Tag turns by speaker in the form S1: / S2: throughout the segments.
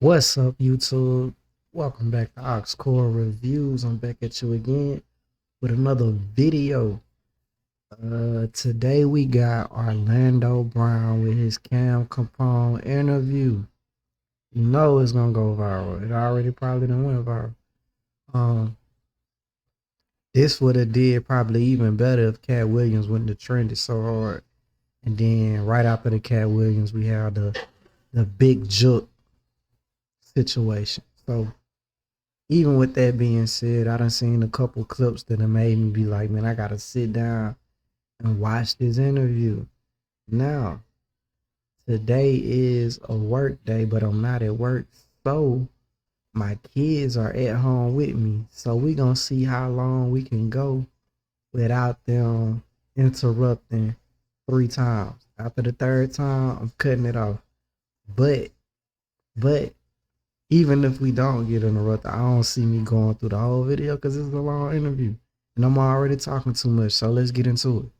S1: What's up, YouTube? Welcome back to Oxcore Reviews. I'm back at you again with another video. Today we got Orlando Brown with his Cam Capone interview. You know it's gonna go viral. It already probably done went viral. Um, this would have did probably even better if Cat Williams wouldn't have trended so hard. And then right after the Cat Williams, we had the Big Jook situation. So even with that being said, I done seen a couple clips that have made me be like, man, I gotta sit down and watch this interview. Now, today is a work day, but I'm not at work. So my kids are at home with me. So we gonna see how long we can go without them interrupting 3 times. After the third time, I'm cutting it off. But even if we don't get interrupted, I don't see me going through the whole video because it's a long interview. And I'm already talking too much, so let's get into it.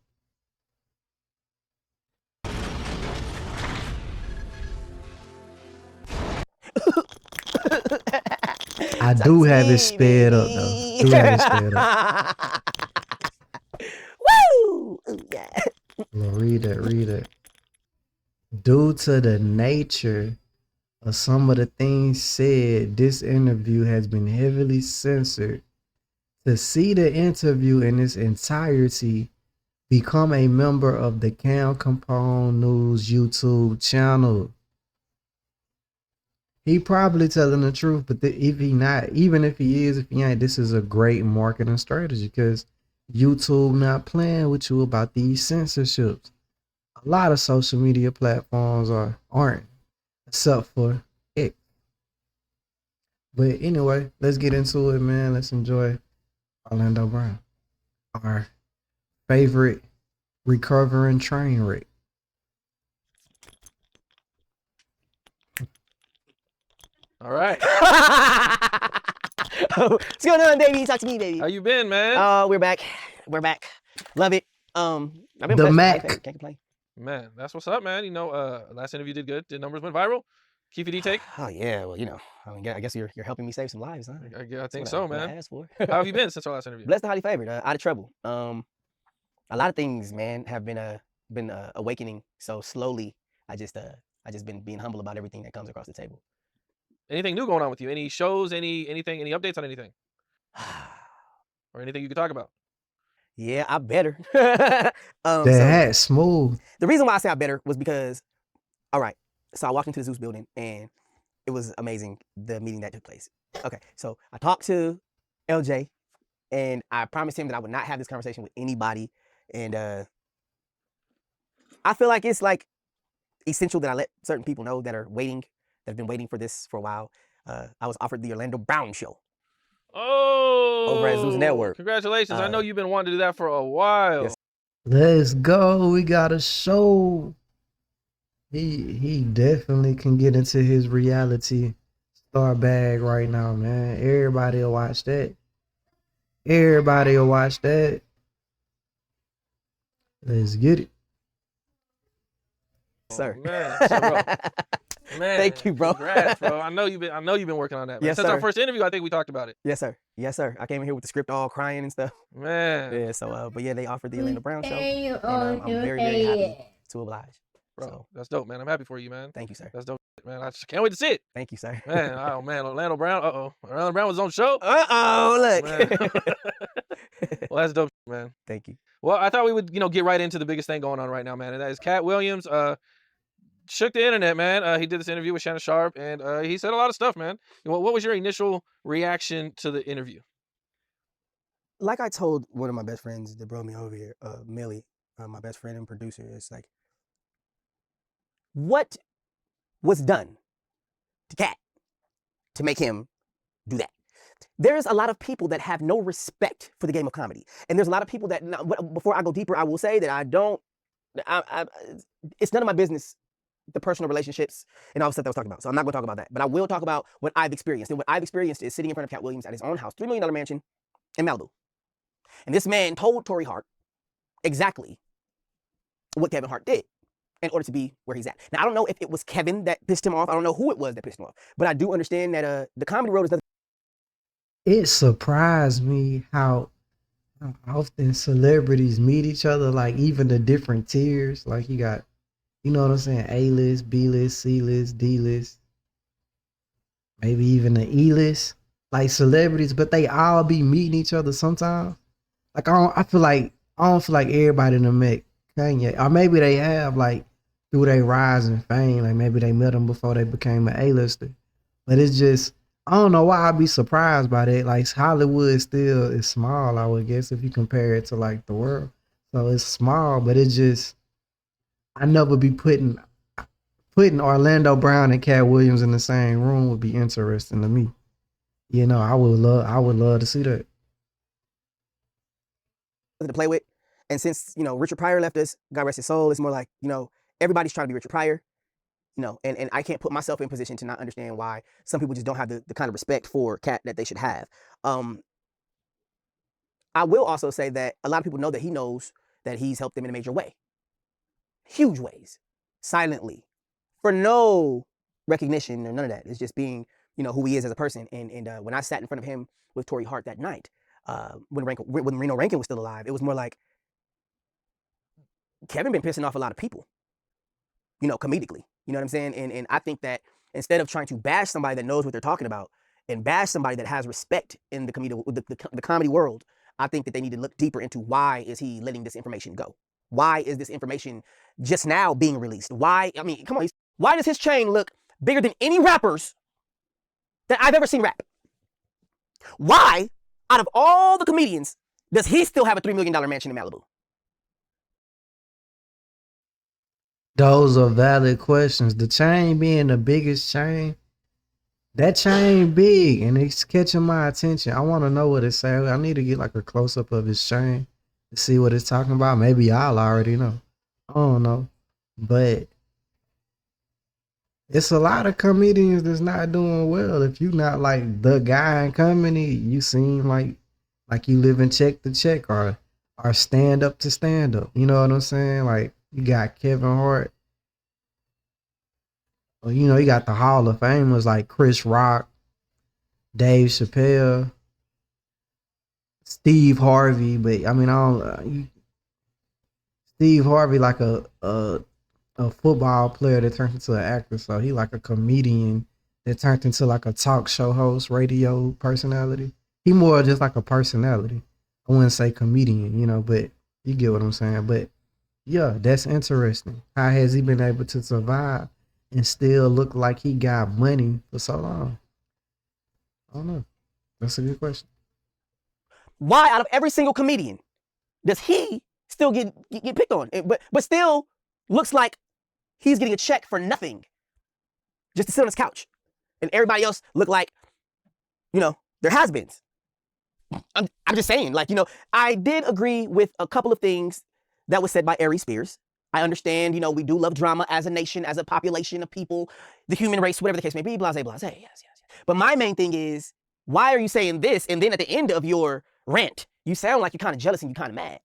S1: I do have it sped up, though. Do have it sped up.
S2: Woo! Yeah.
S1: Well, read it. Due to the nature of some of the things said, this interview has been heavily censored. To see the interview in its entirety, become a member of the Cam Capone News YouTube channel. He probably telling the truth, but if he not, even if he is, if he ain't, this is a great marketing strategy because YouTube not playing with you about these censorships. A lot of social media platforms aren't, except for X. But anyway, let's get into it, man. Let's enjoy Orlando Brown, our favorite recovering train wreck.
S3: All right.
S2: What's going on, baby? Talk to me, baby.
S3: How you been, man?
S2: We're back. We're back. Love it. I've been
S1: The
S2: blessed.
S1: Mac.
S2: Can't complain.
S3: Man, that's what's up, man. You know, last interview did good. The numbers went viral. Keep it take.
S2: Oh yeah, well, you know, I guess you're helping me save some lives, huh?
S3: I think so, man.
S2: I asked for.
S3: How have you been since our last interview?
S2: Blessed and highly favored. Out of trouble. A lot of things, man, have been awakening. So slowly, I just been being humble about everything that comes across the table.
S3: Anything new going on with you? Any shows? Anything? Any updates on anything? Or anything you could talk about?
S2: Yeah, I better.
S1: That smooth.
S2: The reason why I say I better was because, all right, so I walked into the Zeus building and it was amazing, the meeting that took place. Okay, so I talked to LJ and I promised him that I would not have this conversation with anybody. And I feel like it's like essential that I let certain people know that are waiting, that have been waiting for this for a while. I was offered the Orlando Brown show.
S3: Oh,
S2: over at Zeus Network.
S3: Congratulations. I know you've been wanting to do that for a while.
S2: Yes.
S1: Let's go. We got a show. He definitely can get into his reality star bag right now, man. Everybody will watch that. Everybody will watch that. Let's get it.
S2: Sir.
S3: Oh, man. So, bro, man,
S2: thank you, bro.
S3: Congrats, bro. I know you've been working on that. Man.
S2: Yes,
S3: Since
S2: sir.
S3: our first interview, I think we talked about it.
S2: Yes, sir. Yes, sir. I came in here with the script all crying and stuff.
S3: Man.
S2: Yeah, so but yeah, they offered the Orlando Brown show. And I'm very, very happy to oblige.
S3: Bro,
S2: so
S3: that's dope, man. I'm happy for you, man.
S2: Thank you, sir.
S3: That's dope, man. I just can't wait to see it.
S2: Thank you, sir.
S3: Man, oh man, Orlando Brown. Orlando Brown was on show.
S2: Look.
S3: Well, that's dope, man.
S2: Thank you.
S3: Well, I thought we would, get right into the biggest thing going on right now, man, and that is Cat Williams. Shook the internet, man. He did this interview with Shannon Sharp, and he said a lot of stuff, man. What was your initial reaction to the interview?
S2: Like I told one of my best friends that brought me over here, Millie, my best friend and producer, it's like, what was done to Cat to make him do that? There's a lot of people that have no respect for the game of comedy. And there's a lot of people that, before I go deeper, I will say that it's none of my business, the personal relationships and all the stuff that I was talking about. So I'm not going to talk about that. But I will talk about what I've experienced. And what I've experienced is sitting in front of Cat Williams at his own house, $3 million mansion in Malibu. And this man told Torrey Hart exactly what Kevin Hart did. in order to be where he's at. Now, I don't know if it was Kevin that pissed him off. I don't know who it was that pissed him off. But I do understand that the comedy world is nothing.
S1: It surprised me how often celebrities meet each other, like even the different tiers. Like you got, you know what I'm saying, A-list, B-list, C-list, D-list, maybe even the E-list, like celebrities, but they all be meeting each other sometimes. Like I don't feel like everybody in the met Kanye, or maybe they have like through their rise in fame, like maybe they met him before they became an A-lister. But it's just, I don't know why I'd be surprised by that. Like Hollywood still is small, I would guess, if you compare it to like the world. So it's small, but it's just, I never be putting Orlando Brown and Cat Williams in the same room would be interesting to me. You know, I would love to see that.
S2: To play with. And since, you know, Richard Pryor left us, God rest his soul, it's more like, you know, everybody's trying to be Richard Pryor, you know, and I can't put myself in position to not understand why some people just don't have the kind of respect for Cat that they should have. I will also say that a lot of people know that he knows that he's helped them in a major way. Huge ways. Silently. For no recognition or none of that. It's just being, you know, who he is as a person. And when I sat in front of him with Torrey Hart that night, when Reno Rankin was still alive, it was more like, Kevin been pissing off a lot of people, you know, comedically. You know what I'm saying? And I think that instead of trying to bash somebody that knows what they're talking about and bash somebody that has respect in the comedy world, I think that they need to look deeper into why is he letting this information go? Why is this information just now being released? Why? I mean, come on. Why does his chain look bigger than any rappers that I've ever seen rap? Why, out of all the comedians, does he still have a $3 million mansion in Malibu?
S1: Those are valid questions. The chain being the biggest chain, that chain big and it's catching my attention. I want to know what it says. I need to get like a close up of his chain to see what it's talking about. Maybe y'all already know. I don't know. But it's a lot of comedians that's not doing well. If you're not like the guy in comedy, you seem like you live in check to check or stand up to stand up. You know what I'm saying? Like you got Kevin Hart. Well, you know, you got the Hall of Famers like Chris Rock, Dave Chappelle, Steve Harvey. But I mean, Steve Harvey like a football player that turned into an actor. So he like a comedian that turned into like a talk show host, radio personality. He more just like a personality. I wouldn't say comedian, you know, but you get what I'm saying. But yeah, that's interesting. How has he been able to survive and still look like he got money for so long? I don't know. That's a good question.
S2: Why, out of every single comedian, does he still get picked on? But still looks like he's getting a check for nothing, just to sit on his couch, and everybody else look like, you know, they're has-beens. I'm just saying, like, you know, I did agree with a couple of things that was said by Ari Spears. I understand, you know, we do love drama as a nation, as a population of people, the human race, whatever the case may be, blase, blase, yes. But my main thing is, why are you saying this? And then at the end of your rant, you sound like you're kind of jealous and you're kind of mad.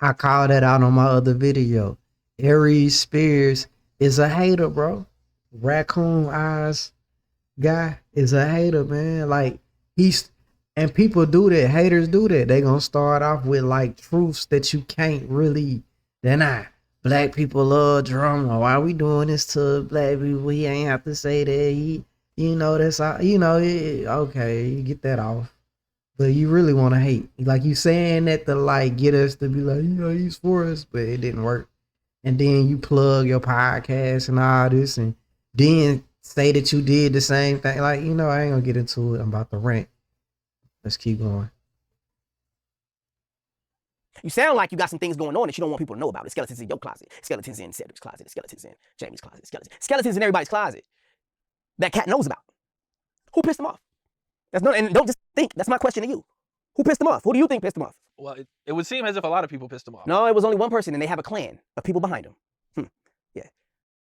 S1: I called that out on my other video. Aries Spears is a hater, bro. Raccoon eyes guy is a hater, man. Like and people do that. Haters do that. They gonna start off with like truths that you can't really deny. Black people love drama. Why we doing this to black people? We ain't have to say that. You know, that's all, you know, okay, you get that off. But you really want to hate. Like you saying that to like get us to be like, you know, he's for us, but it didn't work. And then you plug your podcast and all this and then say that you did the same thing. Like, you know, I ain't gonna get into it. I'm about to rant. Let's keep going.
S2: You sound like you got some things going on that you don't want people to know about. The skeletons in your closet. Skeletons in Cedric's closet. Skeletons in Jamie's closet. Skeletons in everybody's closet that Cat knows about. Who pissed him off? And don't just think. That's my question to you. Who pissed him off? Who do you think pissed him off?
S3: Well, it would seem as if a lot of people pissed him off.
S2: No, it was only one person, and they have a clan of people behind him. Yeah,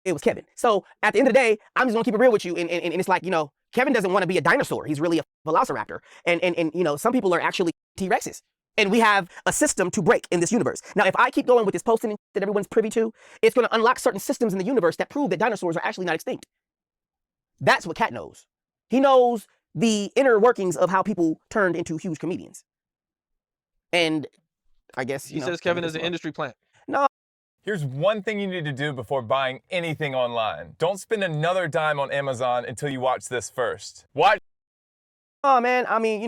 S2: it was Kevin. So at the end of the day, I'm just gonna keep it real with you, and it's like, you know, Kevin doesn't want to be a dinosaur. He's really a velociraptor, and you know, some people are actually T-Rexes, And we have a system to break in this universe. Now, if I keep going with this posting that everyone's privy to, it's going to unlock certain systems in the universe that prove that dinosaurs are actually not extinct. That's what Cat knows. He knows the inner workings of how people turned into huge comedians. And I guess,
S3: he says Kevin is an industry plant.
S2: No.
S4: Here's one thing you need to do before buying anything online. Don't spend another dime on Amazon until you watch this first. Watch.
S2: Oh man, I mean,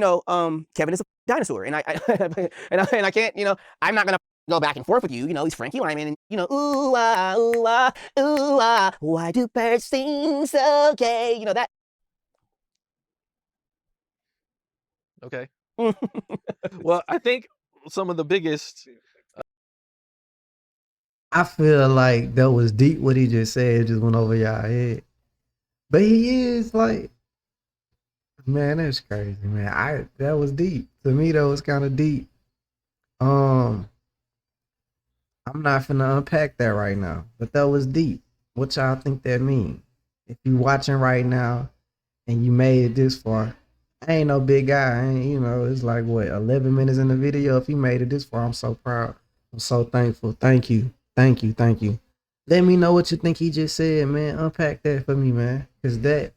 S2: Kevin is a dinosaur, and I can't, I'm not gonna go back and forth with you. He's Frankie Lyman, and ooh ah, ooh ah, ooh ah, why do birds sing so gay? That.
S3: Okay. Well, I think some of the biggest.
S1: I feel like that was deep what he just said. It just went over y'all head. But he is like, man, that's crazy, man. That was deep. To me, that was kind of deep. I'm not finna unpack that right now, but that was deep. What y'all think that mean? If you watching right now and you made it this far, I ain't no big guy. It's like, what, 11 minutes in the video? If you made it this far, I'm so proud. I'm so thankful. Thank you. Thank you. Thank you. Let me know what you think he just said, man. Unpack that for me, man. Because that,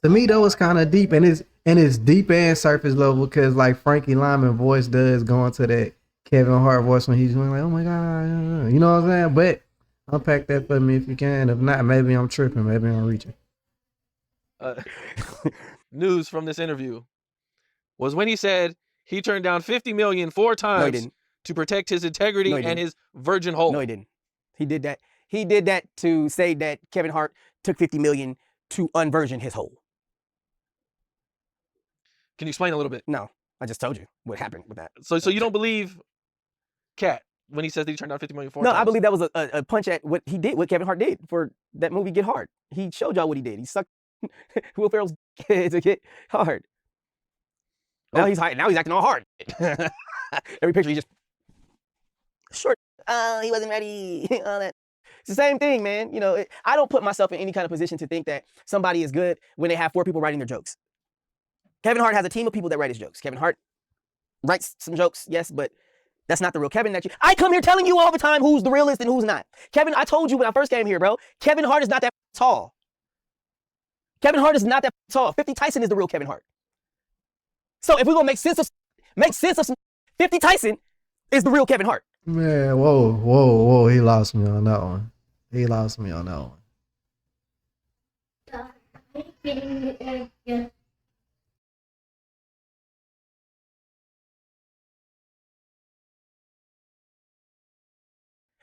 S1: to me, that was kind of deep. And it's deep and surface level because, like, Frankie Lyman voice does go into that Kevin Hart voice when he's going like, oh, my God. You know what I'm saying? But unpack that for me if you can. If not, maybe I'm tripping. Maybe I'm reaching.
S3: News from this interview was when he said he turned down $50 million 4 times.
S2: No, he didn't.
S3: To protect his integrity and his virgin hole.
S2: No, he didn't. He did that. He did that to say that Kevin Hart took $50 million to unvirgin his hole.
S3: Can you explain a little bit?
S2: No, I just told you what happened with that.
S3: So you don't believe Cat when he says that he turned down $50 million 4 times?
S2: No, I believe that was a punch at what he did, what Kevin Hart did for that movie Get Hard. He showed y'all what he did. He sucked Will Ferrell's to get hard. Now he's acting all hard. Every picture he just short. He wasn't ready. All that. It's the same thing, man. I don't put myself in any kind of position to think that somebody is good when they have 4 people writing their jokes. Kevin Hart has a team of people that write his jokes. Kevin Hart writes some jokes, yes, but that's not the real Kevin I come here telling you all the time who's the realist and who's not. Kevin, I told you when I first came here, bro. Kevin Hart is not that tall. Kevin Hart is not that tall. 50 Tyson is the real Kevin Hart. So if we're gonna make sense of some 50 Tyson is the real Kevin Hart.
S1: Man, whoa. He lost me on that one.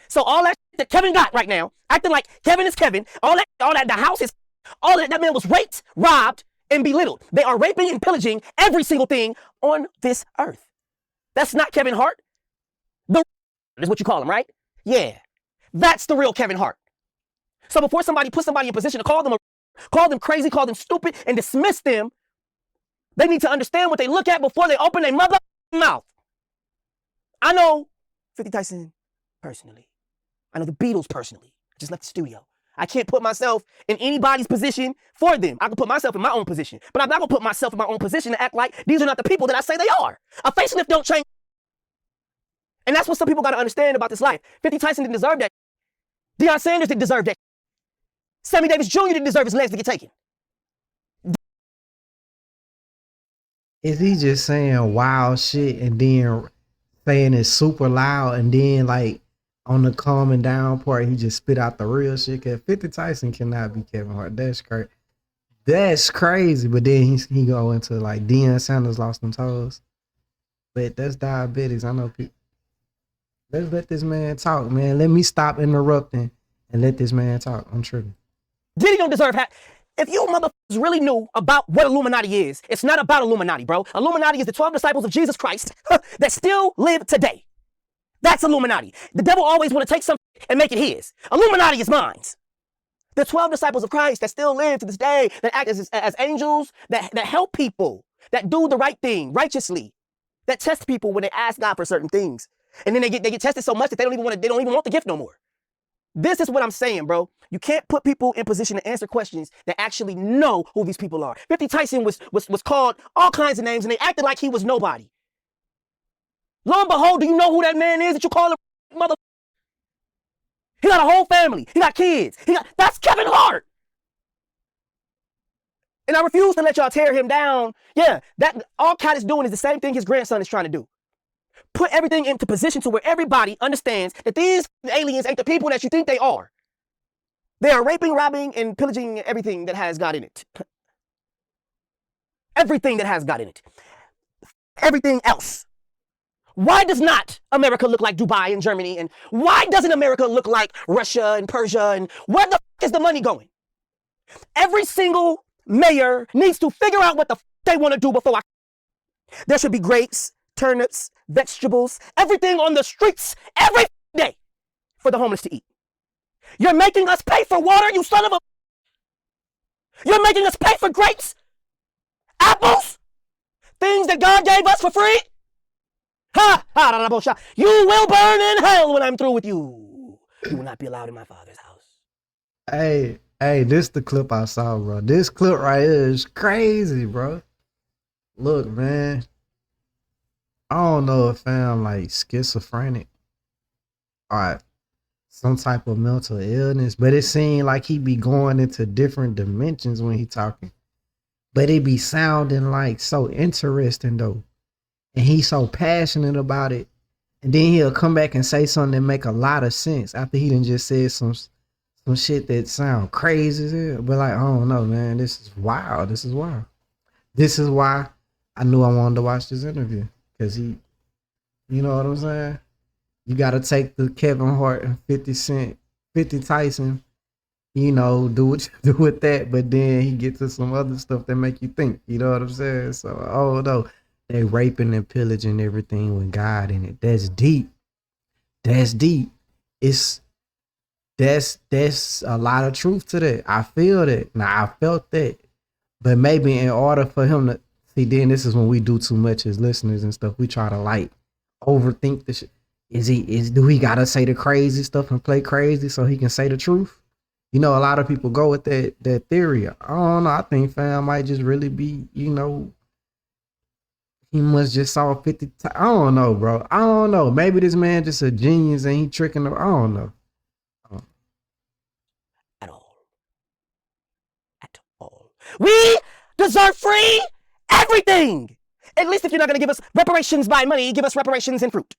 S2: So all that Kevin got right now, acting like Kevin is Kevin, all that, the house is, all that man was raped, robbed, and belittled. They are raping and every single thing on this earth. That's not Kevin Hart. Is what you call him, right? Yeah. That's the real Kevin Hart. So before somebody puts somebody in position to call them crazy, call them stupid, and dismiss them, they need to understand what they look at before they open their mother mouth. I know 50 Tyson personally. I know the Beatles personally. I just left the studio. I can't put myself in anybody's position for them. I can put myself in my own position, but I'm not gonna put myself in my own position to act like these are not the people that I say they are. A facelift don't change. And that's what some people got to understand about this life. 50 Tyson didn't deserve that. Deion Sanders didn't deserve that. Sammy Davis Jr. didn't deserve his legs to get taken.
S1: Is he just saying wild shit and then saying it super loud and then like on the calming down part he just spit out the real shit? Cause 50 Tyson cannot be Kevin Hart. That's crazy. That's crazy. But then he go into like Deion Sanders lost them toes. But that's diabetes. I know people. Let's let this man talk, man. Let me stop interrupting and let this man talk. I'm tripping.
S2: Diddy don't deserve half. If you motherfuckers really knew about what Illuminati is, it's not about Illuminati, bro. Illuminati is the 12 disciples of Jesus Christ that still live today. That's Illuminati. The devil always want to take something and make it his. Illuminati is mine. The 12 disciples of Christ that still live to this day, that act as angels, that help people, that do the right thing righteously, that test people when they ask God for certain things. And then they get tested so much that they don't even want the gift no more. This is what I'm saying, bro. You can't put people in position to answer questions that actually know who these people are. 50 Tyson was called all kinds of names and they acted like he was nobody. Lo and behold, do you know who that man is that you call him mother? He got a whole family. He got kids. That's Kevin Hart. And I refuse to let y'all tear him down. Yeah, that all Cat is doing is the same thing his grandson is trying to do. Put everything into position to where everybody understands that these aliens ain't the people that you think they are. They are raping, robbing, and pillaging everything that has God in it. Everything that has God in it. Everything else. Why does not America look like Dubai and Germany? And why doesn't America look like Russia and Persia? And where the is the money going? Every single mayor needs to figure out what the they want to do before there should be grapes, turnips, vegetables, everything on the streets every day for the homeless to eat. You're making us pay for water, you son of a... You're making us pay for grapes, apples, things that God gave us for free. Ha! Ha! You will burn in hell when I'm through with you. You will not be allowed in my Father's house.
S1: Hey, this the clip I saw, bro. This clip right here is crazy, bro. Look, man. I don't know if I'm like schizophrenic or some type of mental illness, but it seemed like he be going into different dimensions when he talking. But it be sounding like so interesting though. And he's so passionate about it. And then he'll come back and say something that make a lot of sense after he done just said some shit that sound crazy as hell. But like, I don't know, man. This is wild. This is wild. This is why I knew I wanted to watch this interview. Cause he, you know what I'm saying? You gotta take the Kevin Hart and 50 Tyson, you know, do what you do with that, but then he gets to some other stuff that make you think, you know what I'm saying? So, oh no, they raping and pillaging everything with God in it. That's deep. That's deep. That's a lot of truth to that. I feel that. Now I felt that. But maybe in order for him to see, then this is when we do too much as listeners and stuff. We try to like overthink the shit. Do he gotta say the crazy stuff and play crazy so he can say the truth? You know, a lot of people go with that theory. I don't know. I think fam might just really be, you know, he must just saw 50 times. I don't know, bro. I don't know. Maybe this man just a genius and he tricking them. I don't know.
S2: At all. At all. We deserve free everything. At least if you're not going to give us reparations by money, give us reparations in fruit.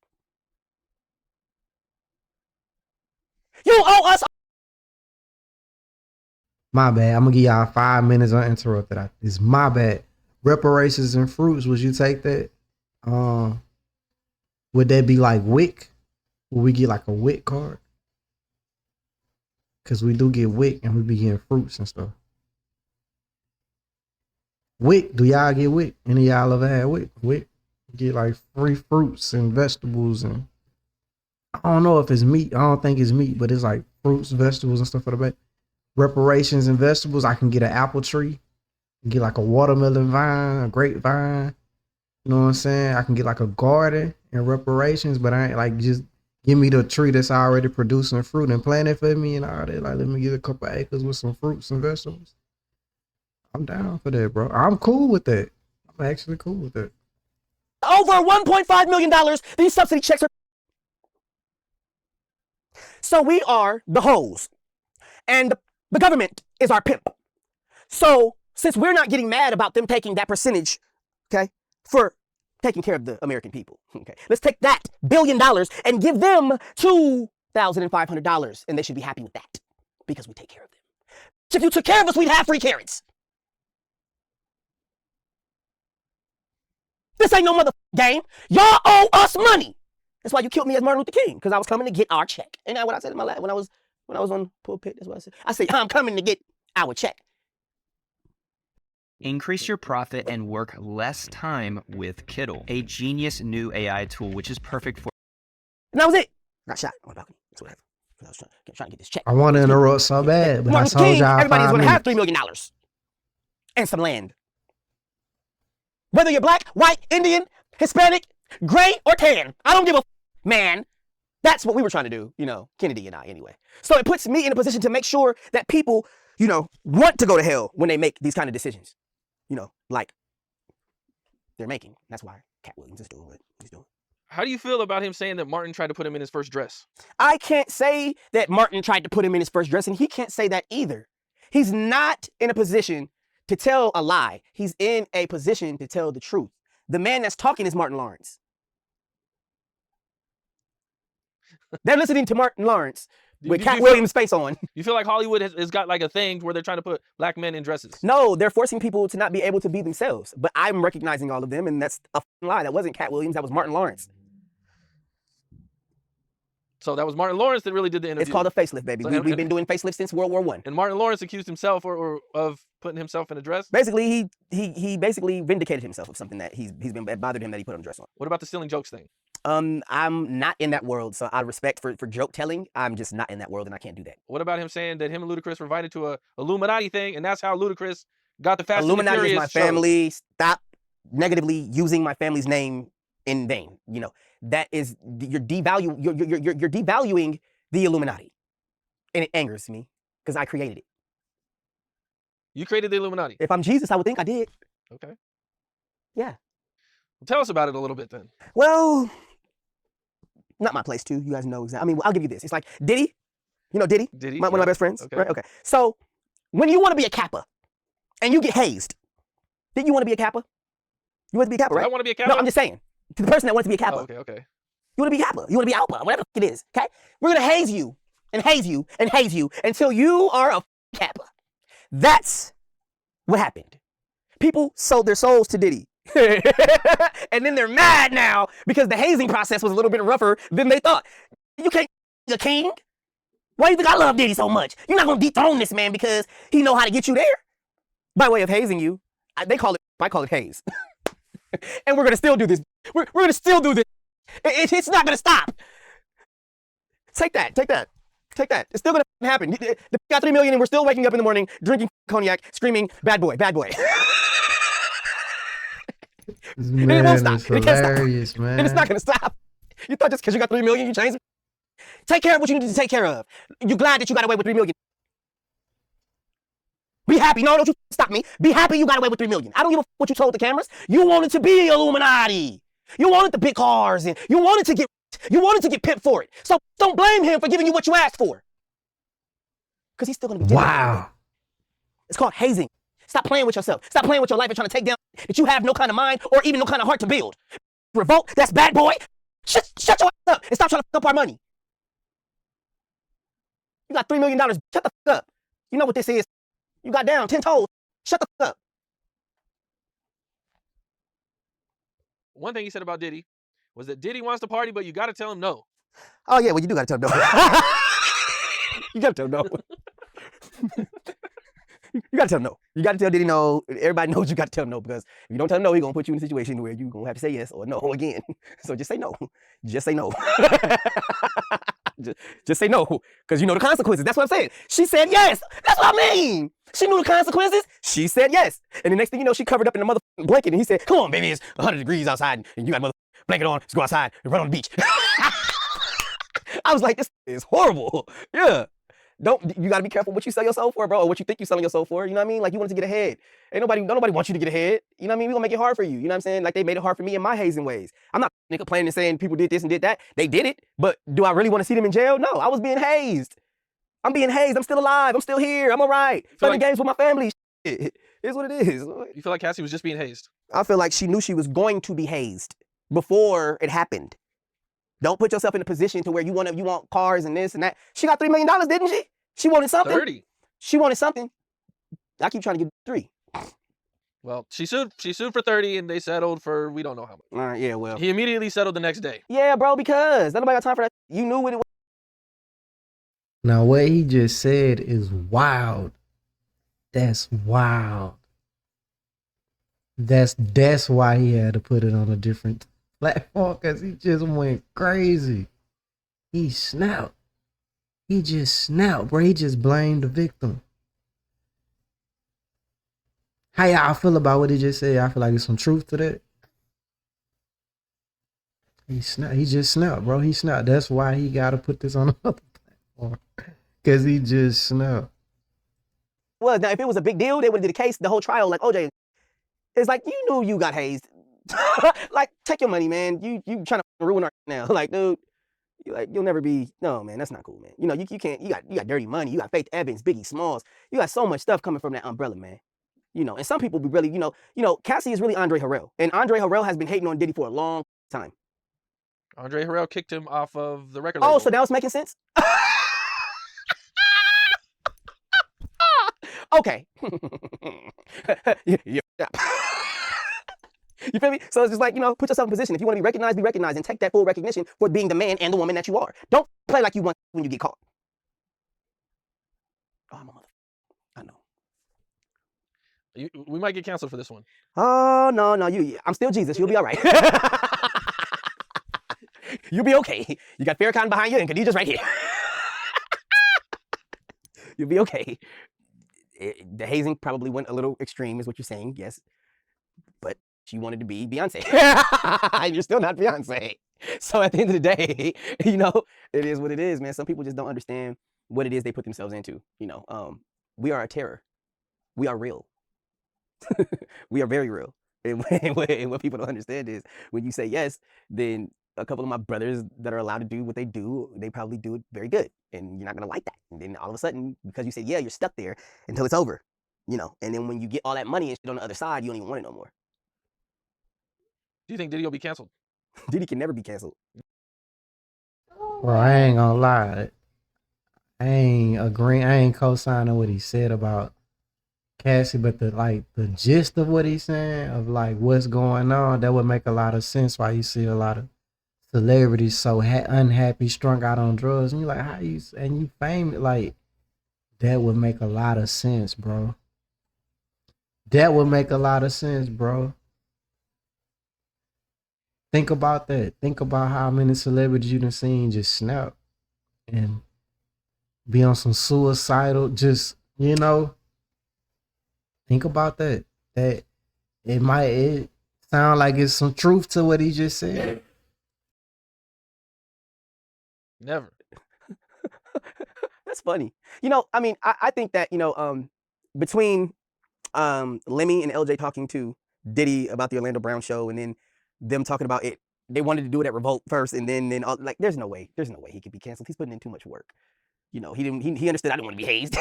S2: You owe us.
S1: My bad. I'm gonna give y'all 5 minutes uninterrupted. It's my bad. Reparations and fruits. Would you take that? Would that be like WIC? Would we get like a WIC card? Cause we do get WIC and we be getting fruits and stuff. WIC, do y'all get WIC? Any of y'all ever had WIC? WIC get like free fruits and vegetables and I don't know if it's meat. I don't think it's meat, but it's like fruits, vegetables, and stuff for the back. Reparations and vegetables. I can get an apple tree, get like a watermelon vine, a grapevine. You know what I'm saying? I can get like a garden and reparations, but I ain't like just give me the tree that's already producing fruit and plant it for me and all that. Like, let me get a couple acres with some fruits and vegetables. I'm down for that, bro. I'm cool with that. I'm actually cool with that.
S2: Over $1.5 million. These subsidy checks are. So we are the hoes. And the government is our pimp. So since we're not getting mad about them taking that percentage, okay, for taking care of the American people, okay, let's take that $1 billion and give them $2,500 and they should be happy with that because we take care of them. If you took care of us, we'd have free carrots. This ain't no mother game. Y'all owe us money. That's why you killed me as Martin Luther King, because I was coming to get our check. Ain't that what I said in my life when I was on pulpit? That's what I said. I said, I'm coming to get our check.
S5: Increase your profit and work less time with Kittle, a genius new AI tool which is perfect for.
S2: And that was it. I got shot on the balcony. That's what happened. I was trying to get this check.
S1: I want to interrupt so bad, but
S2: Martin
S1: I
S2: Luther
S1: told
S2: King,
S1: y'all
S2: everybody's
S1: 5
S2: going to have
S1: minutes.
S2: $3 million and some land. Whether you're black, white, Indian, Hispanic, gray, or tan, I don't give a man. That's what we were trying to do, you know, Kennedy and I anyway. So it puts me in a position to make sure that people, you know, want to go to hell when they make these kind of decisions, you know, like they're making. That's why Cat Williams is doing what he's doing.
S3: How do you feel about him saying that Martin tried to put him in his first dress?
S2: I can't say that Martin tried to put him in his first dress, and he can't say that either. He's not in a position to tell a lie. He's in a position to tell the truth. The man that's talking is Martin Lawrence. They're listening to Martin Lawrence with Cat Williams' face on.
S3: You feel like Hollywood has got like a thing where they're trying to put black men in dresses?
S2: No, they're forcing people to not be able to be themselves. But I'm recognizing all of them, and that's a lie. That wasn't Cat Williams. That was Martin Lawrence.
S3: So that was Martin Lawrence that really did the interview.
S2: It's called a facelift, baby.
S3: So,
S2: We've been doing facelifts since World War I.
S3: And Martin Lawrence accused himself or of putting himself in a dress?
S2: Basically, he basically vindicated himself of something that he's been bothered him that he put on a dress on.
S3: What about the stealing jokes thing?
S2: I'm not in that world, so out of respect for joke telling, I'm just not in that world, and I can't do that.
S3: What about him saying that him and Ludacris were invited to a Illuminati thing, and that's how Ludacris got the Fast
S2: Illuminati
S3: and the
S2: is
S3: Furious
S2: my family. Stop negatively using my family's name in vain. You know, that is you're devaluing the Illuminati, and it angers me because I created it.
S3: You created the Illuminati.
S2: If I'm Jesus, I would think I did.
S3: Okay.
S2: Yeah.
S3: Well, tell us about it a little bit then.
S2: Well, not my place too. You guys know exactly. I mean, I'll give you this. It's like Diddy. You know Diddy?
S3: Diddy?
S2: One of my best friends.
S3: Okay.
S2: Right? Okay. So when you want to be a Kappa and you get hazed, did you want to be a Kappa? You want to be a Kappa, right?
S3: I want to be a Kappa?
S2: No, I'm just saying. To the person that wants to be a Kappa.
S3: Oh, okay.
S2: You want to be Kappa. You want to be Alpha. Whatever it is. Okay? We're going to haze you and haze you and haze you until you are a Kappa. That's what happened. People sold their souls to Diddy. And then they're mad now because the hazing process was a little bit rougher than they thought. You can't be a king. Why do you think I love Diddy so much? You're not going to dethrone this man because he know how to get you there. By way of hazing you, I call it haze. And we're going to still do this. We're going to still do this. It's not going to stop. Take that. It's still going to happen. They got 3 million and we're still waking up in the morning, drinking cognac, screaming, bad boy, bad boy.
S1: Man,
S2: it won't stop.
S1: it's
S2: It can't stop.
S1: hilarious, man.
S2: And it's not going to stop. You thought just because you got 3 million, you changed it? Take care of what you need to take care of. You glad that you got away with 3 million. Be happy. No, don't you stop me. Be happy you got away with 3 million. I don't give a what you told the cameras. You wanted to be Illuminati. You wanted the big cars and you wanted to get pimped for it. So don't blame him for giving you what you asked for. Because he's still going to be different.
S1: Wow.
S2: It's called hazing. Stop playing with yourself. Stop playing with your life and trying to take down that you have no kind of mind or even no kind of heart to build. Revolt, that's bad boy. Shut your ass up and stop trying to fuck up our money. You got $3 million. Shut the fuck up. You know what this is. You got down 10 toes. Shut the fuck up.
S3: One thing he said about Diddy was that Diddy wants to party, but you got to tell him no.
S2: Oh, yeah, well, you do got to tell him no. You got to tell him no. You got to tell him no. You got to tell Diddy no. Everybody knows you got to tell him no because if you don't tell him no, he's going to put you in a situation where you're going to have to say yes or no again. So just say no. Just say no. Just say no because you know the consequences. That's what I'm saying. She said yes. That's what I mean. She knew the consequences. She said yes. And the next thing you know, she covered up in the motherfucking blanket and he said, come on, baby, it's 100 degrees outside and you got a motherfucking blanket on. Let's go outside and run on the beach. I was like, this is horrible. Yeah. You gotta be careful what you sell your soul for, bro, or what you think you're selling your soul for. You know what I mean? Like you want to get ahead. Don't nobody want you to get ahead. You know what I mean? We're gonna make it hard for you. You know what I'm saying? Like they made it hard for me in my hazing ways. I'm not complaining and saying people did this and did that. They did it, but do I really want to see them in jail? No, I was being hazed. I'm being hazed. I'm still alive. I'm still here. I'm all right. Playing games with my family. It is what it is.
S3: You feel like Cassie was just being hazed?
S2: I feel like she knew she was going to be hazed before it happened. Don't put yourself in a position to where you want cars and this and that. She got $3 million, didn't she? She wanted something.
S3: 30.
S2: She wanted something. I keep trying to get 3.
S3: Well, she sued for 30 and they settled for we don't know how much.
S2: All right, yeah, well.
S3: He immediately settled the next day.
S2: Yeah, bro, because nobody got time for that. You knew what it was.
S1: Now what he just said is wild. That's wild. That's why he had to put it on a different platform because he just went crazy. He snapped. He just snapped, bro. He just blamed the victim. How y'all feel about what he just said? I feel like there's some truth to that. He snapped. He just snapped, bro. He snapped. That's why he got to put this on another platform. Because he just snapped.
S2: Well, now, if it was a big deal, they would have did a case, the whole trial, like OJ. It's like, you knew you got hazed Like, take your money, man. You trying to ruin our now. Like, dude, you'll never be. No, man, that's not cool, man. You know, you can't. You got Dirty Money. You got Faith Evans, Biggie Smalls. You got so much stuff coming from that umbrella, man. You know, and some people be really, Cassie is really Andre Harrell, and Andre Harrell has been hating on Diddy for a long time.
S3: Andre Harrell kicked him off of the record label.
S2: Oh, so now it's making sense. Okay. Yeah. You feel me? So it's just like, put yourself in position. If you want to be recognized, and take that full recognition for being the man and the woman that you are. Don't play like you want when you get caught. Oh, I'm a mother. I know.
S3: We might get canceled for this one.
S2: Oh, no. I'm still Jesus. You'll be all right. You'll be okay. You got Farrakhan behind you and Khadijah's right here. You'll be okay. The hazing probably went a little extreme, is what you're saying, yes. But she wanted to be Beyonce. And you're still not Beyonce. So at the end of the day, it is what it is, man. Some people just don't understand what it is they put themselves into. We are a terror. We are real. We are very real. And what people don't understand is when you say yes, then a couple of my brothers that are allowed to do what they do, they probably do it very good. And you're not going to like that. And then all of a sudden, because you said, yeah, you're stuck there until it's over. And then when you get all that money and shit on the other side, you don't even want it no more.
S3: Do you think Diddy will be canceled?
S2: Diddy can never be canceled.
S1: Bro, I ain't gonna lie. I ain't agreeing. I ain't co-signing what he said about Cassie, but the gist of what he's saying, of like what's going on, that would make a lot of sense. Why you see a lot of celebrities so unhappy, strung out on drugs, and you're like, how you famous? Like, that would make a lot of sense, bro. That would make a lot of sense, bro. Think about that. Think about how many celebrities you done seen just snap and be on some suicidal, just, think about that. That it sound like it's some truth to what he just said.
S3: Never.
S2: That's funny. I think that, between Lemmy and LJ talking to Diddy about the Orlando Brown show, and then them talking about it, they wanted to do it at Revolt first, and then there's no way he could be canceled. He's putting in too much work. He understood I didn't want to be hazed.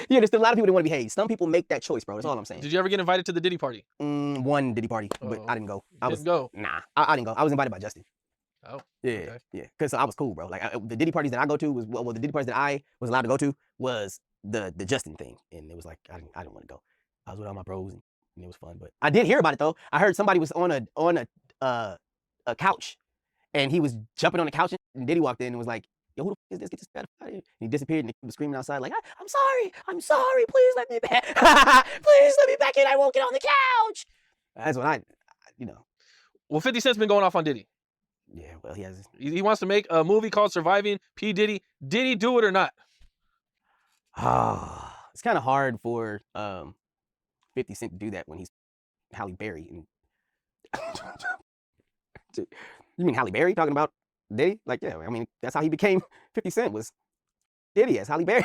S2: He understood a lot of people didn't want to be hazed. Some people make that choice, bro. That's all I'm saying.
S3: Did you ever get invited to the Diddy party?
S2: One Diddy party, but I didn't go. I
S3: didn't go?
S2: Nah, I didn't go. I was invited by Justin.
S3: Oh.
S2: Yeah,
S3: Okay.
S2: yeah. Because I was cool, bro. Like, the Diddy parties that I go to was, the Diddy parties that I was allowed to go to was the Justin thing. And it was like, I didn't want to go. I was with all my bros, and it was fun. But I did hear about it, though. I heard somebody was on a couch, and he was jumping on the couch, and Diddy walked in and was like, yo, who the f is this? Get this out of here. And he disappeared, and he was screaming outside like, I'm sorry, please let me back. Please let me back in, I won't get on the couch. That's what
S3: Well, 50 Cent's been going off on Diddy.
S2: Yeah, well, he has.
S3: He wants to make a movie called Surviving P. Diddy. Did he do it or not?
S2: It's kind of hard for 50 Cent to do that when he's Halle Berry. You mean Halle Berry talking about Diddy? Like, yeah, I mean, that's how he became 50 Cent, was Diddy as Halle Berry.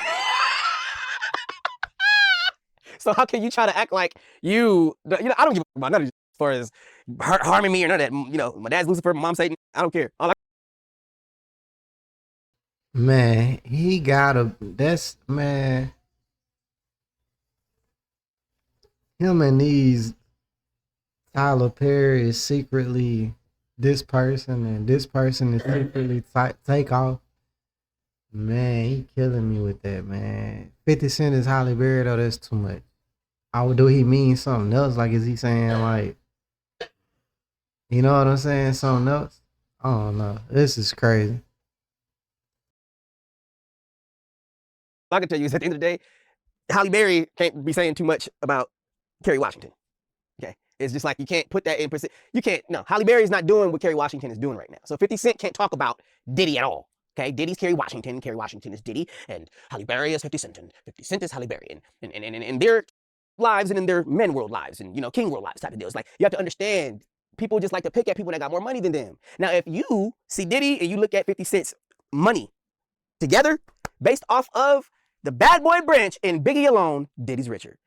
S2: So how can you try to act like I don't give a about none of this as far as harming me or none of that. My dad's Lucifer, my mom's Satan. I don't care.
S1: Man, he gotta. That's, man. Him and these Tyler Perry is secretly this person, and this person is secretly take off. Man, he killing me with that, man. 50 Cent is Halle Berry, though. That's too much. Do he mean something else? Like, is he saying, like, you know what I'm saying? Something else? I don't know. This is crazy.
S2: I can tell you is at the end of the day, Halle Berry can't be saying too much about Kerry Washington. Okay. It's just like, you can't put that in percent. You can't, no, Halle Berry is not doing what Kerry Washington is doing right now. So 50 Cent can't talk about Diddy at all. Okay. Diddy's Kerry Washington is Diddy, and Halle Berry is 50 Cent, and 50 Cent is Halle Berry. And their lives and in their men world lives and, king world lives type of deal. It's like, you have to understand, people just like to pick at people that got more money than them. Now, if you see Diddy and you look at 50 Cent's money together, based off of the Bad Boy branch and Biggie alone, Diddy's richer.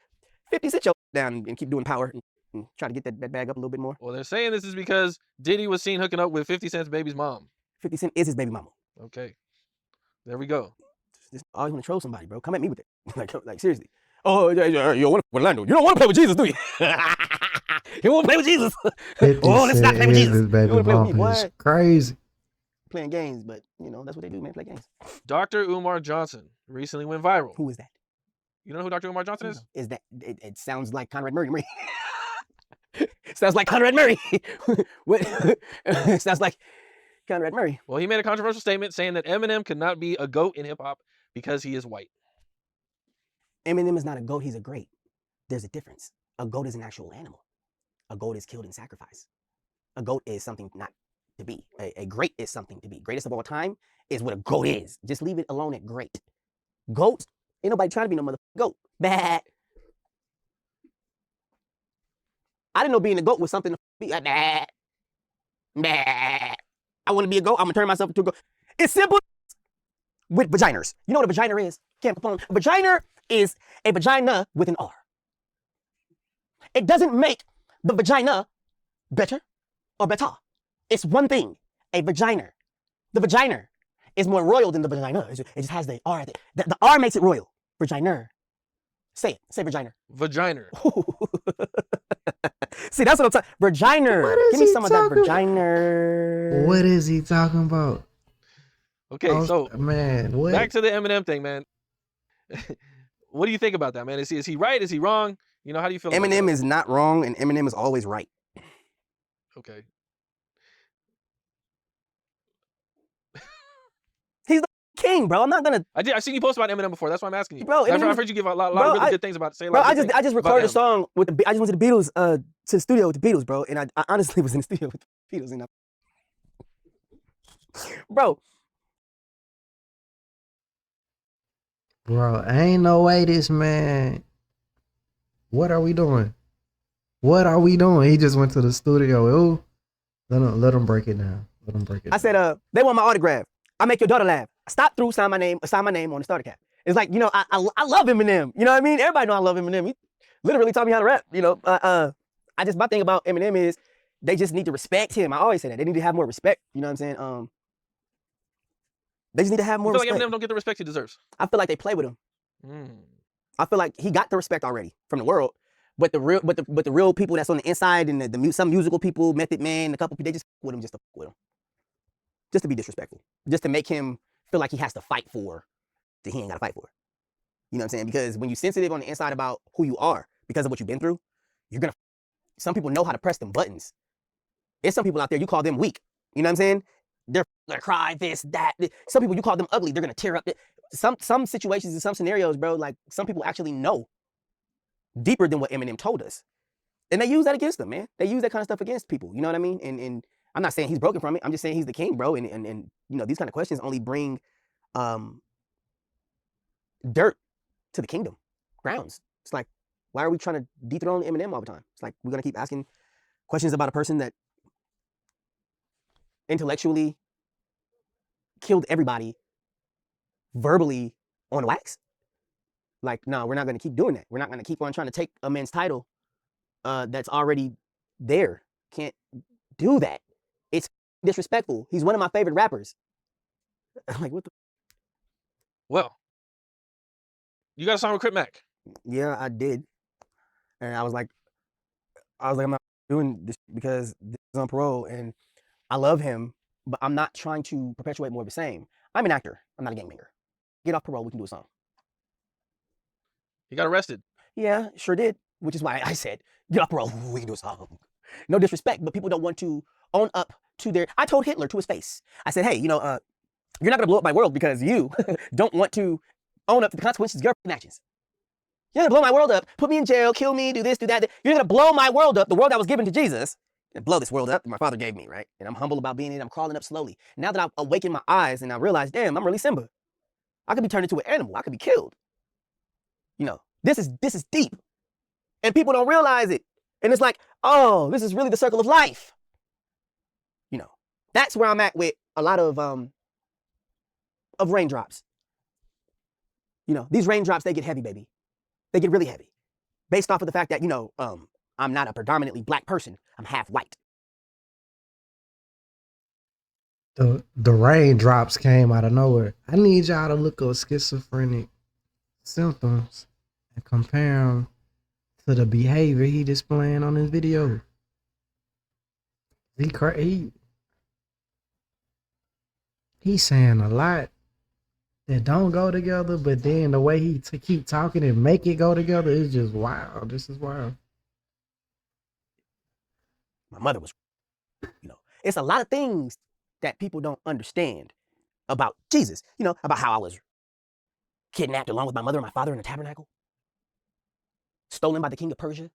S2: 50 Cent your down and keep doing power. and try to get that bag up a little bit more.
S3: Well, they're saying this is because Diddy was seen hooking up with 50 Cent's baby's mom.
S2: 50 Cent is his baby mama.
S3: Okay. There we go.
S2: Just always want to troll somebody, bro. Come at me with it. like seriously. Oh, yeah, you want to Orlando. You don't want to play with Jesus, do you? You want to play with Jesus. Oh, let's not play with Jesus.
S1: Baby
S2: You want to play with me,
S1: mama is
S2: boy?
S1: crazy.
S2: Playing games, but you know, that's what they do, man. Play games.
S3: Dr. Umar Johnson recently went viral.
S2: Who is that?
S3: You know who Dr. Umar Johnson is?
S2: Is that it sounds like Conrad Murray. Sounds like Conrad Murray. What? Sounds like Conrad Murray.
S3: Well, he made a controversial statement saying that Eminem could not be a GOAT in hip hop because he is white.
S2: Eminem is not a goat, he's a great. There's a difference. A goat is an actual animal. A goat is killed in sacrifice. A goat is something not to be. A great is something to be. Greatest of all time is what a goat is. Just leave it alone at great. Goat, ain't nobody trying to be no motherfucking goat. Bad. I didn't know being a goat was something to be bad. Bad. I want to be a goat, I'm gonna turn myself into a goat. It's simple with vaginas. You know what a vagina is? Can't propone. A vagina is a vagina with an R. It doesn't make the vagina better or better. It's one thing, a vagina. The vagina is more royal than the vagina. It just has the R. The R makes it royal. Vagina. Say it. Say vagina.
S3: Vagina.
S2: See, that's what I'm talking. Vagina. Give me some of that
S1: talking
S2: vagina.
S1: What is he talking about?
S3: Okay, so
S1: man, what?
S3: back to the Eminem thing, man. What do you think about that, man? Is he right? Is he wrong? You know, how do you feel about
S2: Eminem
S3: that?
S2: is not wrong, and Eminem is always right.
S3: Okay.
S2: He's the king, bro. I'm not gonna.
S3: I've seen you post about Eminem before. That's why I'm asking you.
S2: Bro,
S3: I've
S2: Eminem-
S3: heard you give a lot
S2: bro,
S3: of really
S2: I-
S3: good things about. Say a
S2: Bro,
S3: lot of
S2: I
S3: good
S2: just
S3: things
S2: recorded a
S3: about
S2: song with the. I just went to the Beatles, to the studio with the Beatles, bro, and I honestly was in the studio with the Beatles, and bro,
S1: Bro, ain't no way this man. What are we doing? What are we doing? He just went to the studio. Ooh, let him break it down. Let him break it
S2: I
S1: down.
S2: said, they want my autograph. I make your daughter laugh. Stop through, sign my name on the starter cap. It's like, you know, I love Eminem. You know what I mean? Everybody know I love Eminem. He literally taught me how to rap. You know, my thing about Eminem is they just need to respect him. I always say that they need to have more respect. You know what I'm saying? They just need to have
S3: I
S2: more
S3: feel like
S2: respect.
S3: Eminem don't get the respect he deserves.
S2: I feel like they play with him.
S3: Mm.
S2: I feel like he got the respect already from the world, but the real people that's on the inside and some musical people, Method Man, a couple people, they just with him just to fuck with him, just to be disrespectful, just to make him feel like he has to fight for that he ain't got to fight for. You know what I'm saying? Because when you're sensitive on the inside about who you are because of what you've been through, some people know how to press them buttons. There's some people out there, you call them weak. You know what I'm saying? They're gonna cry, this, that. Some people, you call them ugly, they're gonna tear up. Some situations and some scenarios, bro, like some people actually know deeper than what Eminem told us. And they use that against them, man. They use that kind of stuff against people. You know what I mean? And I'm not saying he's broken from it. I'm just saying he's the king, bro. And you know, these kind of questions only bring dirt to the kingdom grounds. It's like, why are we trying to dethrone Eminem all the time? It's like we're gonna keep asking questions about a person that intellectually killed everybody verbally on wax. Like, no, we're not gonna keep doing that. We're not gonna keep on trying to take a man's title that's already there. Can't do that. It's disrespectful. He's one of my favorite rappers. I'm like, what the?
S3: Well, you got a song with Crip Mac.
S2: Yeah, I did. And I was like, I'm not doing this because this is on parole and I love him, but I'm not trying to perpetuate more of the same. I'm an actor. I'm not a gangbanger. Get off parole, we can do a song.
S3: He got arrested.
S2: Yeah, sure did. Which is why I said, get off parole, we can do a song. No disrespect, but people don't want to own up to their. I told Hitler to his face. I said, hey, you know, you're not gonna blow up my world because you don't want to own up to the consequences of your actions. You're gonna blow my world up, put me in jail, kill me, do this, do that. You're gonna blow my world up, the world that was given to Jesus, and blow this world up that my father gave me, right? And I'm humble about being in it. I'm crawling up slowly. Now that I've awakened my eyes and I realize, damn, I'm really Simba. I could be turned into an animal. I could be killed. You know, this is deep. And people don't realize it. And it's like, oh, this is really the circle of life. You know, that's where I'm at with a lot of raindrops. You know, these raindrops, they get heavy, baby. They get really heavy. Based off of the fact that, you know, I'm I'm not a predominantly black person. I'm half white.
S1: The raindrops came out of nowhere. I need y'all to look up schizophrenic symptoms and compare them to the behavior he displaying on his video. He's saying a lot that don't go together, but then the way he keep talking and make it go together is just wild. This is wild.
S2: My mother was, it's a lot of things that people don't understand about Jesus, about how I was kidnapped along with my mother and my father in the tabernacle, stolen by the king of Persia,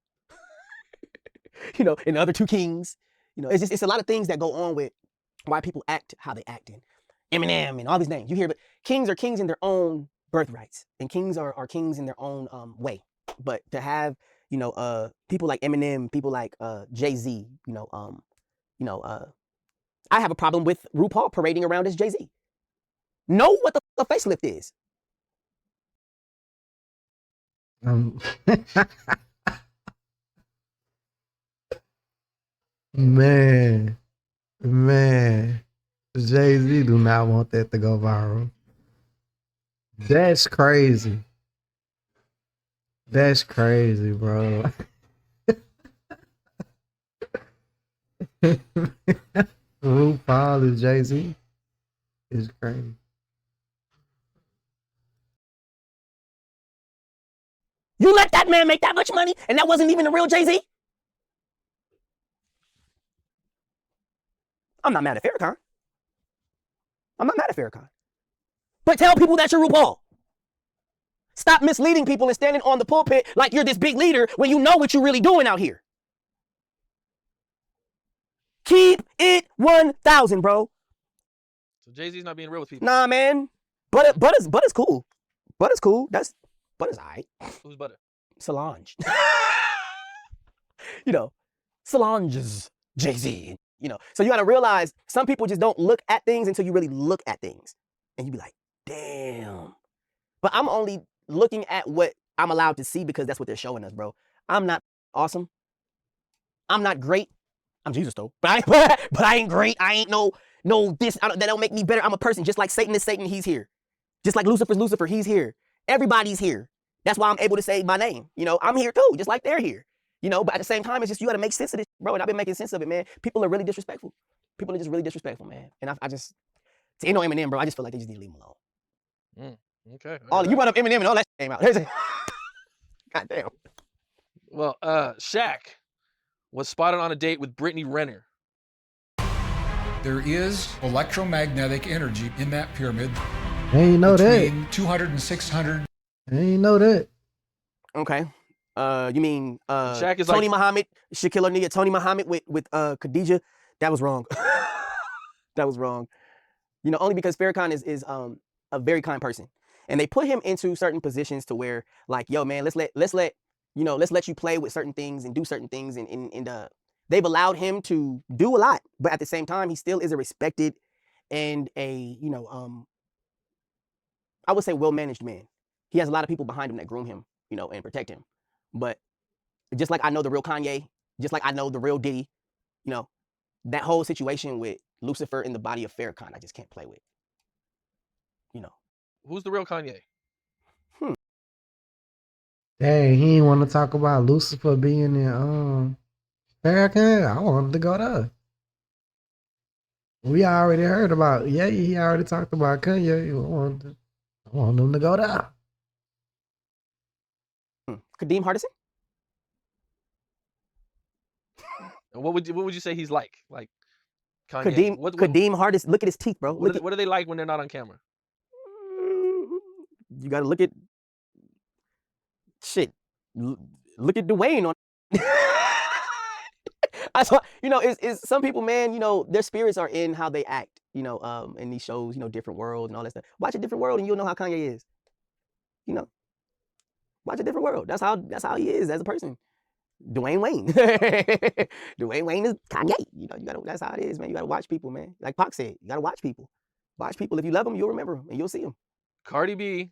S2: and the other 2 kings. It's a lot of things that go on with why people act how they act in. Eminem and all these names you hear, but kings are kings in their own birthrights, and kings are kings in their own way. But to have people like Eminem, people like Jay-Z, I have a problem with RuPaul parading around as Jay-Z. Know what the facelift is.
S1: Man, Jay-Z do not want that to go viral. That's crazy. That's crazy, bro. RuPaul is Jay-Z. It's crazy.
S2: You let that man make that much money, and that wasn't even the real Jay-Z? I'm not mad at Farrakhan. But tell people that you're RuPaul. Stop misleading people and standing on the pulpit like you're this big leader when you know what you're really doing out here. Keep it 1,000, bro.
S3: So Jay-Z's not being real with people.
S2: Nah, man. Butter's cool. Butter's cool. Butter's all right.
S3: Who's Butter?
S2: Solange. Solange's Jay-Z. So you got to realize some people just don't look at things until you really look at things. And you be like, damn. But I'm only looking at what I'm allowed to see because that's what they're showing us, bro. I'm not awesome. I'm not great. I'm Jesus, though. But I ain't great. I ain't no this. That don't make me better. I'm a person. Just like Satan is Satan, he's here. Just like Lucifer's Lucifer, he's here. Everybody's here. That's why I'm able to say my name. I'm here too, just like they're here. But at the same time, it's just you got to make sense of this, bro. And I've been making sense of it, man. People are really disrespectful. People are just really disrespectful, man. And I just, ain't no Eminem, bro. I just feel like they just need to leave him alone.
S3: Okay.
S2: You brought up Eminem and all that came out. God damn.
S3: Well, Shaq was spotted on a date with Brittany Renner.
S6: There is electromagnetic energy in that pyramid.
S1: I ain't know
S6: between
S1: that.
S6: 200 and 600.
S1: I ain't know that.
S2: Okay. You mean
S3: Shaq is
S2: Tony
S3: like
S2: Muhammad, Shaquille O'Neal, Tony Muhammad with Khadijah? That was wrong. That was wrong. Only because Farrakhan is a very kind person, and they put him into certain positions to where, like, yo, man, let's let you play with certain things and do certain things, and they've allowed him to do a lot, but at the same time, he still is a respected and I would say well-managed man. He has a lot of people behind him that groom him, and protect him. But just like I know the real Kanye, just like I know the real Diddy, that whole situation with Lucifer in the body of Farrakhan, I just can't play with.
S3: Who's the real Kanye?
S1: Dang, he didn't want to talk about Lucifer being in Farrakhan. I wanted to go there. We already heard about, he already talked about Kanye. I want them to go there.
S2: Kadeem Hardison?
S3: What would you say he's like? Like Kanye?
S2: Kadeem Hardison. Look at his teeth, bro.
S3: What are they like when they're not on camera?
S2: You got to look at shit. Look at Dwayne on. I saw, it's some people, man. Their spirits are in how they act. In these shows, different world and all that stuff. Watch A Different World, and you'll know how Kanye is. Watch A Different World. That's how he is as a person. Dwayne Wayne. Dwayne Wayne is Kanye. That's how it is, man. You gotta watch people, man. Like Pac said, you gotta watch people. Watch people. If you love them, you'll remember them and you'll see them.
S3: Cardi B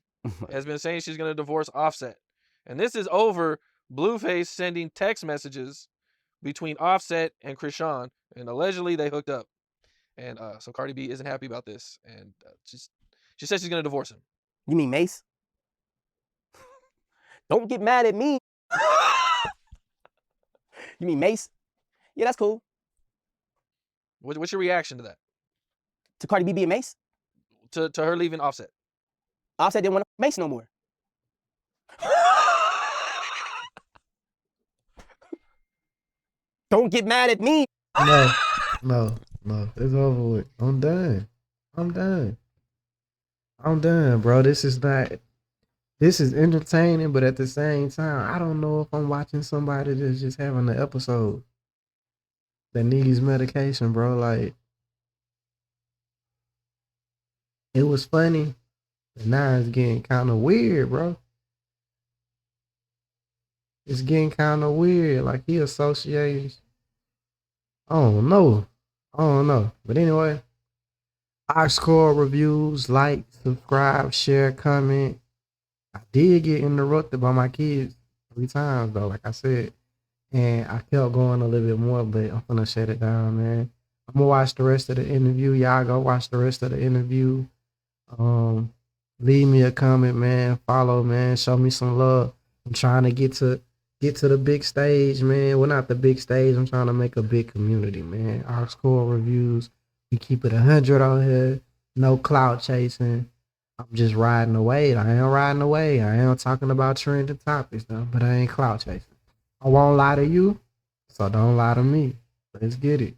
S3: has been saying she's going to divorce Offset. And this is over Blueface sending text messages between Offset and Krishan, and allegedly they hooked up. And so Cardi B isn't happy about this, and she says she's gonna divorce him.
S2: You mean Mace? Don't get mad at me. You mean Mace? Yeah, that's cool.
S3: What's your reaction to that?
S2: To Cardi B being Mace?
S3: To her leaving Offset?
S2: Offset didn't want to Mace no more. Don't get mad at me.
S1: No. It's over with. I'm done, bro. This is entertaining, but at the same time, I don't know if I'm watching somebody that's just having an episode that needs medication, bro. Like, it was funny, but now it's getting kind of weird, bro. It's getting kind of weird. Like, he associates. I don't know. But anyway, our score reviews, like, subscribe, share, comment. I did get interrupted by my kids 3 times, though, like I said. And I kept going a little bit more, but I'm gonna shut it down, man. I'm gonna watch the rest of the interview. Y'all go watch the rest of the interview. Leave me a comment, man. Follow, man. Show me some love. I'm trying to get to the big stage, man. Well, not the big stage. I'm trying to make a big community, man. Our score reviews, we keep it 100 on here. No clout chasing. I'm just riding the wave. I am riding the wave. I am talking about trending topics, though, but I ain't clout chasing. I won't lie to you, so don't lie to me. Let's get it.